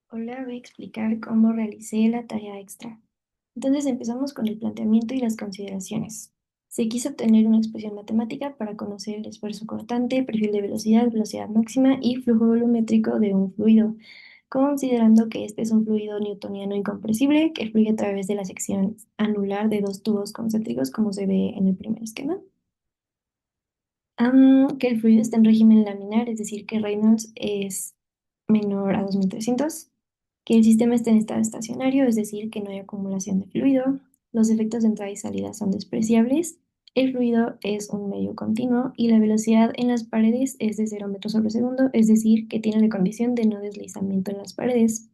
Hola, voy a explicar cómo realicé la tarea extra. Entonces empezamos con el planteamiento y las consideraciones. Se quiso obtener una expresión matemática para conocer el esfuerzo cortante, perfil de velocidad, velocidad máxima y flujo volumétrico de un fluido, considerando que este es un fluido newtoniano incompresible que fluye a través de la sección anular de dos tubos concéntricos, como se ve en el primer esquema. Que el fluido está en régimen laminar, es decir, que Reynolds es menor a 2300, que el sistema está en estado estacionario, es decir, que no hay acumulación de fluido, los efectos de entrada y salida son despreciables, el fluido es un medio continuo y la velocidad en las paredes es de 0 metros sobre segundo, es decir, que tiene la condición de no deslizamiento en las paredes.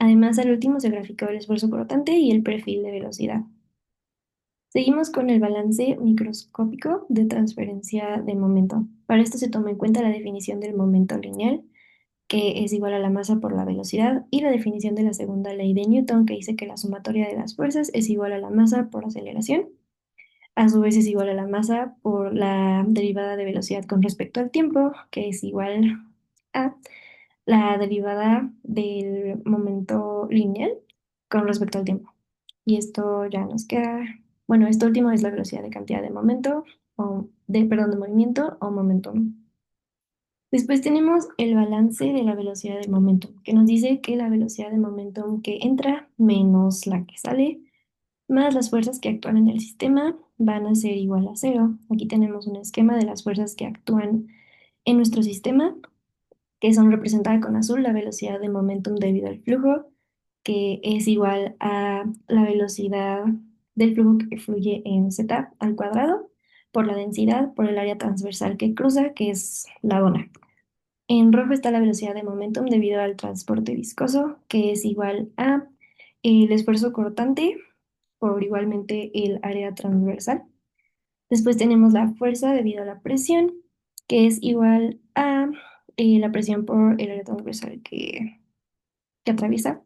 Además, al último se graficó el esfuerzo cortante y el perfil de velocidad. Seguimos con el balance microscópico de transferencia de momento. Para esto se toma en cuenta la definición del momento lineal, que es igual a la masa por la velocidad, y la definición de la segunda ley de Newton, que dice que la sumatoria de las fuerzas es igual a la masa por aceleración. A su vez es igual a la masa por la derivada de velocidad con respecto al tiempo, que es igual a la derivada del momento lineal con respecto al tiempo. Y esto ya nos queda, bueno, esto último es la velocidad de cantidad de momento, perdón, de movimiento o momentum. Después tenemos el balance de la velocidad del momentum, que nos dice que la velocidad de momentum que entra menos la que sale, más las fuerzas que actúan en el sistema, van a ser igual a cero. Aquí tenemos un esquema de las fuerzas que actúan en nuestro sistema, que son representadas con azul la velocidad de momentum debido al flujo, que es igual a la velocidad del flujo que fluye en z al cuadrado, por la densidad, por el área transversal que cruza, que es la dona. En rojo está la velocidad de momentum debido al transporte viscoso, que es igual a el esfuerzo cortante por igualmente el área transversal. Después tenemos la fuerza debido a la presión, que es igual a la presión por el área transversal que atraviesa.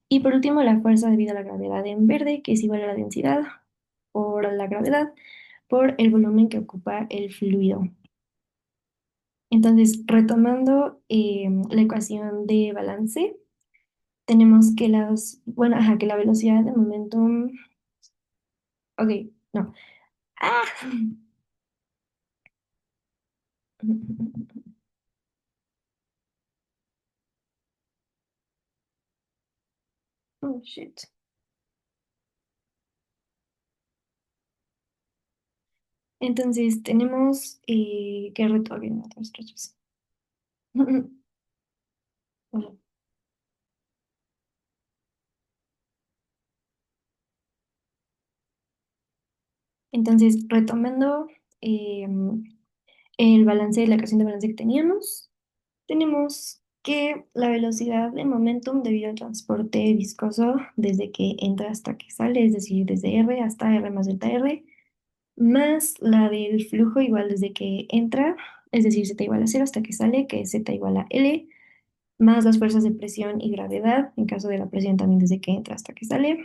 Y por último, la fuerza debido a la gravedad en verde, que es igual a la densidad por la gravedad por el volumen que ocupa el fluido. Entonces, retomando la ecuación de balance, tenemos que que la velocidad de momentum, ok, no. ¡Ah! Oh, shit. Entonces, tenemos que retomar otros trozos. Bueno, entonces, retomando el balance de la ecuación de balance que teníamos, tenemos que la velocidad de momentum debido al transporte viscoso desde que entra hasta que sale, es decir, desde R hasta R más delta R, más la del flujo igual desde que entra, es decir, z igual a cero hasta que sale, que es z igual a L, más las fuerzas de presión y gravedad, en caso de la presión también desde que entra hasta que sale,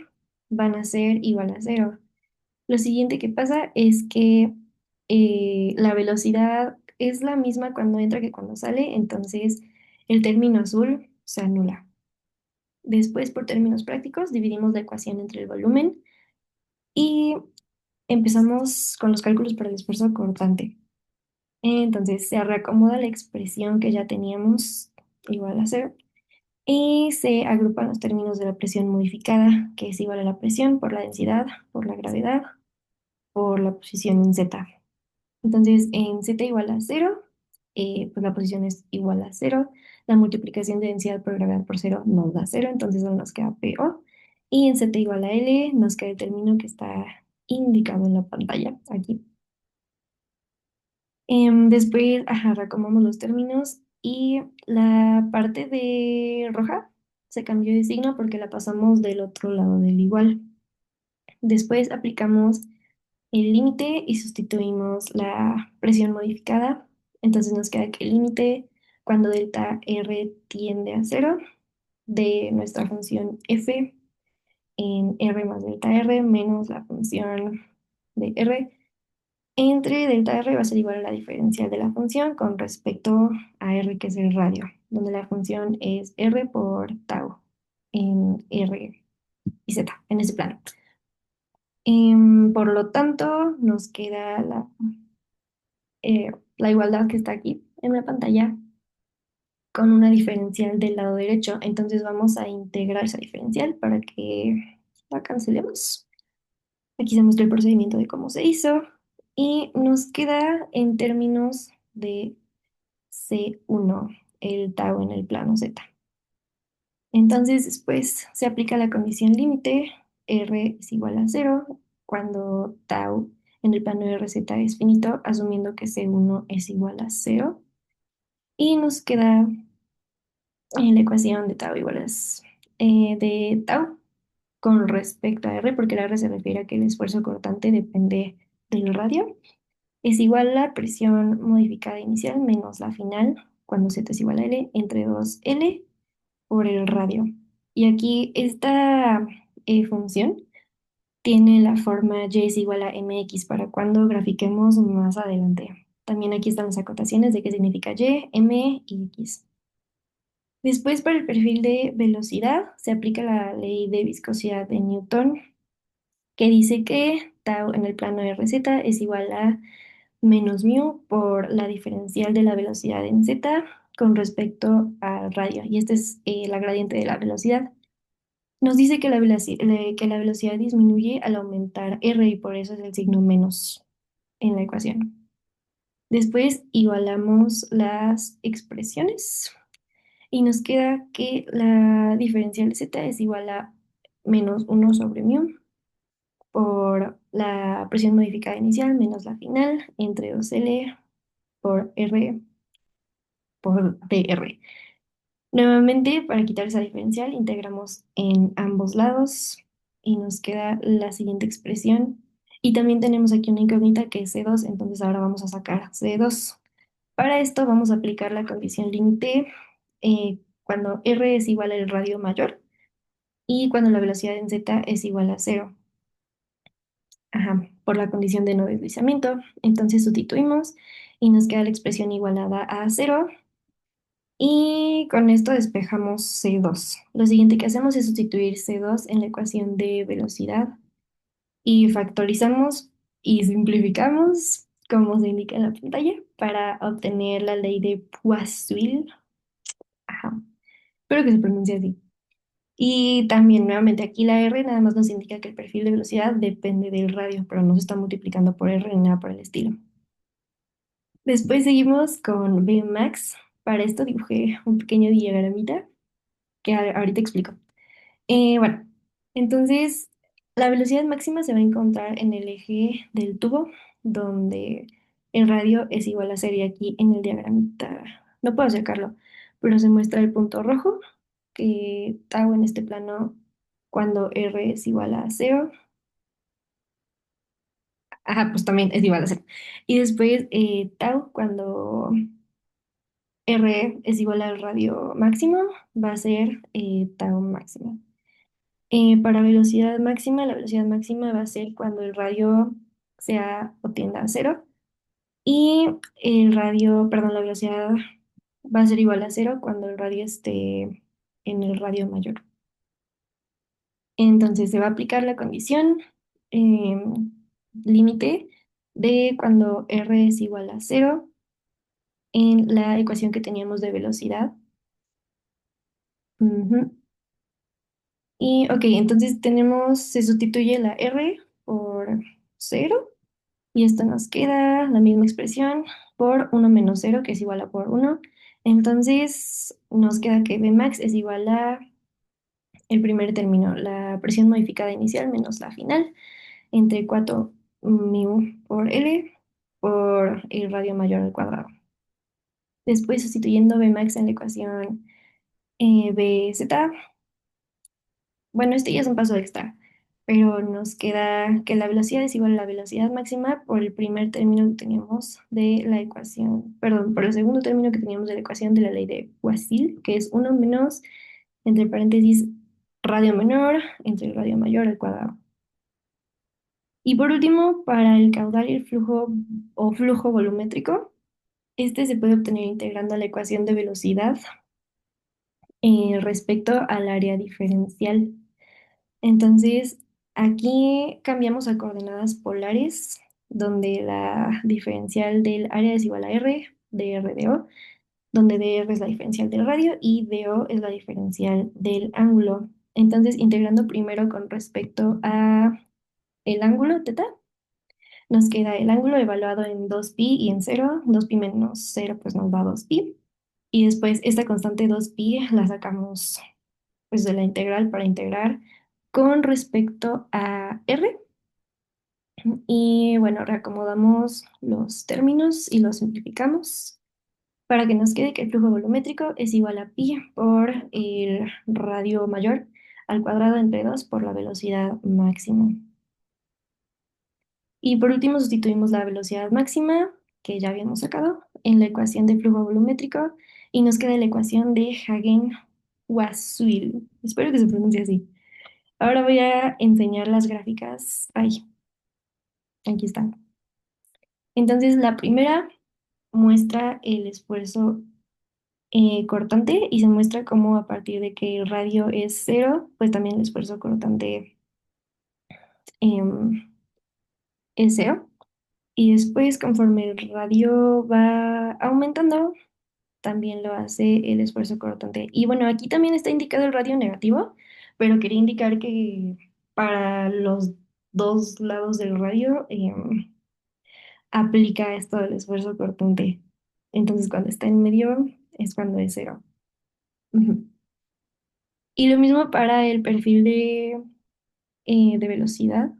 van a ser igual a cero. Lo siguiente que pasa es que la velocidad es la misma cuando entra que cuando sale, entonces el término azul se anula. Después, por términos prácticos, dividimos la ecuación entre el volumen y empezamos con los cálculos para el esfuerzo cortante. Entonces se reacomoda la expresión que ya teníamos igual a cero y se agrupan los términos de la presión modificada, que es igual a la presión por la densidad, por la gravedad, por la posición en z. Entonces, en z igual a cero, pues la posición es igual a cero. La multiplicación de densidad por gravedad por cero nos da cero, entonces solo nos queda PO. Y en z igual a L nos queda el término que está indicado en la pantalla, aquí. Después, reacomodamos los términos y la parte de roja se cambió de signo porque la pasamos del otro lado del igual. Después aplicamos el límite y sustituimos la presión modificada. Entonces nos queda que el límite cuando delta R tiende a cero de nuestra función f en R más delta R menos la función de R entre delta R va a ser igual a la diferencial de la función con respecto a R, que es el radio, donde la función es R por tau. en R y Z, en ese plano. Por lo tanto, nos queda la igualdad que está aquí en la pantalla con una diferencial del lado derecho. Entonces vamos a integrar esa diferencial para que la cancelemos. Aquí se muestra el procedimiento de cómo se hizo y nos queda en términos de C1 el tau en el plano Z. Entonces después se aplica la condición límite, R es igual a cero cuando tau en el plano RZ es finito, asumiendo que C1 es igual a cero. Y nos queda la ecuación de tau de tau con respecto a R, porque la R se refiere a que el esfuerzo cortante depende del radio, es igual a la presión modificada inicial menos la final, cuando Z es igual a L, entre 2L por el radio. Y aquí esta función tiene la forma y es igual a mx para cuando grafiquemos más adelante. También aquí están las acotaciones de qué significa y, m y x. Después, para el perfil de velocidad, se aplica la ley de viscosidad de Newton, que dice que tau en el plano RZ es igual a menos mu por la diferencial de la velocidad en z con respecto al radio. Y esta es la gradiente de la velocidad. Nos dice que que la velocidad disminuye al aumentar r y por eso es el signo menos en la ecuación. Después igualamos las expresiones y nos queda que la diferencial de z es igual a menos 1 sobre mu por la presión modificada inicial menos la final entre 2L por R por dr. Nuevamente, para quitar esa diferencial, integramos en ambos lados y nos queda la siguiente expresión. Y también tenemos aquí una incógnita que es C2, entonces ahora vamos a sacar C2. Para esto vamos a aplicar la condición límite cuando R es igual al radio mayor y cuando la velocidad en Z es igual a cero. Ajá, por la condición de no deslizamiento. Entonces sustituimos y nos queda la expresión igualada a cero. Y con esto despejamos C2. Lo siguiente que hacemos es sustituir C2 en la ecuación de velocidad y factorizamos y simplificamos, como se indica en la pantalla, para obtener la ley de Poiseuille. Ajá, espero que se pronuncie así. Y también nuevamente aquí la R nada más nos indica que el perfil de velocidad depende del radio, pero no se está multiplicando por R ni nada por el estilo. Después seguimos con Vmax. Para esto dibujé un pequeño diagramita que ahorita explico. Bueno, entonces la velocidad máxima se va a encontrar en el eje del tubo, donde el radio es igual a cero. Y aquí en el diagramita, no puedo acercarlo, pero se muestra el punto rojo, que tau en este plano cuando R es igual a cero. Ajá, pues también es igual a cero. Y después tau cuando R es igual al radio máximo, va a ser tau máximo. Para velocidad máxima, la velocidad máxima va a ser cuando el radio sea o tienda a cero y el radio, perdón, la velocidad va a ser igual a cero cuando el radio esté en el radio mayor. Entonces se va a aplicar la condición límite de cuando r es igual a cero en la ecuación que teníamos de velocidad. Ujú. Y ok, entonces se sustituye la r por cero. Y esto nos queda la misma expresión por 1 menos cero que es igual a por uno. Entonces nos queda que Vmax es igual a el primer término, la presión modificada inicial menos la final, entre 4 mu por L por el radio mayor al cuadrado. Después, sustituyendo Vmax en la ecuación Bz, bueno, este ya es un paso extra, pero nos queda que la velocidad es igual a la velocidad máxima por el primer término que teníamos de la ecuación, perdón, por el segundo término que teníamos de la ecuación de la ley de Poiseuille, que es uno menos, entre paréntesis, radio menor entre el radio mayor al cuadrado. Y por último, para el caudal y el flujo o flujo volumétrico, este se puede obtener integrando la ecuación de velocidad respecto al área diferencial. Entonces, aquí cambiamos a coordenadas polares, donde la diferencial del área es igual a R, dr de O, donde dr es la diferencial del radio y do es la diferencial del ángulo. Entonces, integrando primero con respecto a el ángulo teta, nos queda el ángulo evaluado en 2pi y en 0. 2pi menos 0 pues nos da 2pi. Y después esta constante 2pi la sacamos pues de la integral para integrar con respecto a r. Y bueno, reacomodamos los términos y los simplificamos para que nos quede que el flujo volumétrico es igual a pi por el radio mayor al cuadrado entre 2 por la velocidad máxima. Y por último sustituimos la velocidad máxima, que ya habíamos sacado, en la ecuación de flujo volumétrico y nos queda la ecuación de Hagen-Waszul. Espero que se pronuncie así. Ahora voy a enseñar las gráficas. Ay, aquí están. Entonces, la primera muestra el esfuerzo cortante y se muestra cómo a partir de que el radio es cero, pues también el esfuerzo cortante em, es cero. Y después, conforme el radio va aumentando, también lo hace el esfuerzo cortante. Y bueno, aquí también está indicado el radio negativo, pero quería indicar que para los dos lados del radio aplica esto del esfuerzo cortante. Entonces, cuando está en medio es cuando es cero. Ujú. Y lo mismo para el perfil de velocidad.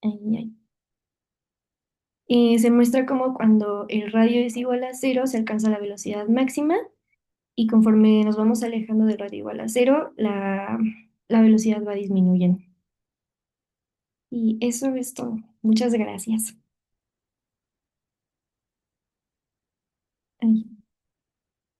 Ay, ay. Se muestra como cuando el radio es igual a cero se alcanza la velocidad máxima y conforme nos vamos alejando del radio igual a cero, la velocidad va disminuyendo. Y eso es todo. Muchas gracias.